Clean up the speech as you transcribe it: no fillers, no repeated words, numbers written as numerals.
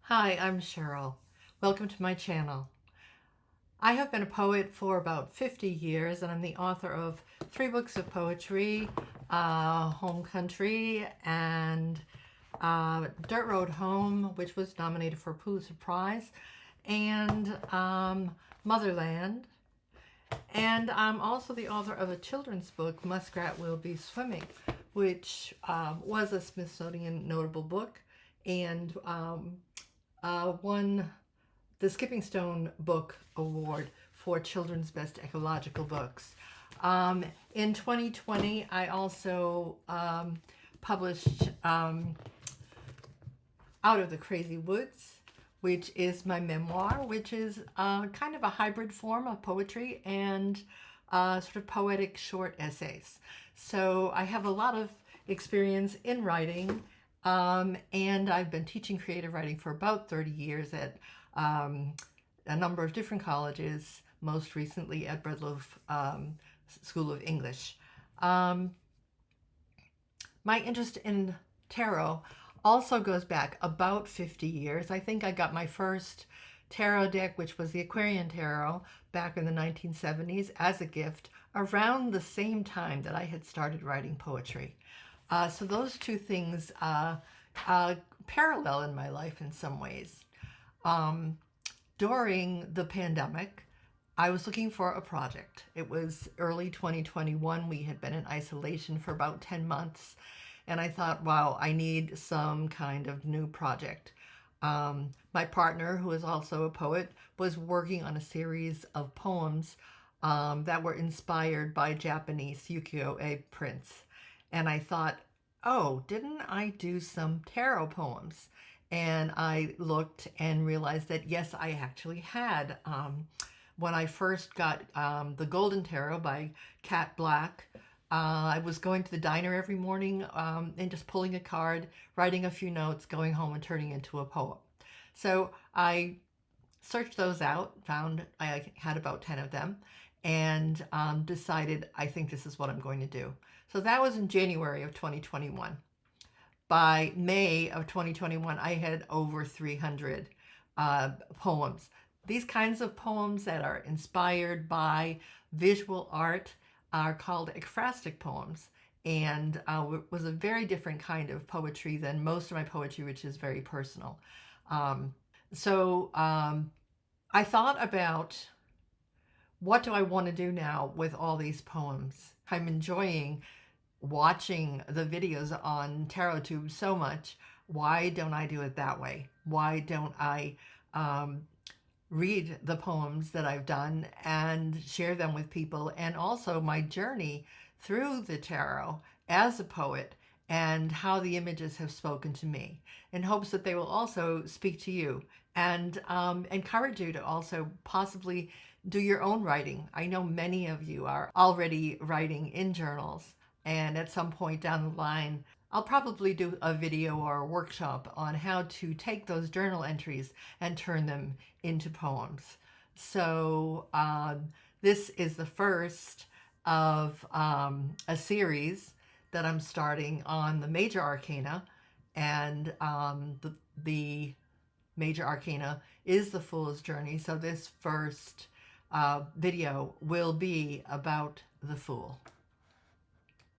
Hi, I'm Cheryl. Welcome to my channel. I have been a poet for about 50 years, and I'm the author of 3 books of poetry, Home Country and Dirt Road Home, which was nominated for a Pulitzer Prize, and Motherland. And I'm also the author of a children's book, Muskrat Will Be Swimming, which was a Smithsonian notable book and won the Skipping Stone Book Award for Children's Best Ecological Books. In 2020, I also published Out of the Crazy Woods, which is my memoir, which is kind of a hybrid form of poetry and sort of poetic short essays. So I have a lot of experience in writing, and I've been teaching creative writing for about 30 years at a number of different colleges, most recently at Breadloaf School of English. My interest in tarot also goes back about 50 years. I think I got my first tarot deck, which was the Aquarian Tarot, back in the 1970s as a gift around the same time that I had started writing poetry. So those two things parallel in my life in some ways. During the pandemic, I was looking for a project. It was early 2021. We had been in isolation for about 10 months. And I thought, wow, I need some kind of new project. My partner, who is also a poet, was working on a series of poems that were inspired by Japanese ukiyo-e prints. And I thought, oh, didn't I do some tarot poems? And I looked and realized that, yes, I actually had. When I first got the Golden Tarot by Cat Black, I was going to the diner every morning and just pulling a card, writing a few notes, going home and turning into a poem. So I searched those out, found I had about 10 of them, and decided I think this is what I'm going to do. So that was in January of 2021. By May of 2021, I had over 300 poems. These kinds of poems that are inspired by visual art are called ekphrastic poems, and was a very different kind of poetry than most of my poetry, which is very personal. I thought about, what do I want to do now with all these poems? I'm enjoying watching the videos on TarotTube so much. Why don't I do it that way? Why don't I read the poems that I've done and share them with people, and also my journey through the tarot as a poet and how the images have spoken to me, in hopes that they will also speak to you and encourage you to also possibly do your own writing. I know many of you are already writing in journals, and at some point down the line, I'll probably do a video or a workshop on how to take those journal entries and turn them into poems. So this is the first of a series that I'm starting on the Major Arcana, and the Major Arcana is the Fool's Journey. So this first video will be about the Fool.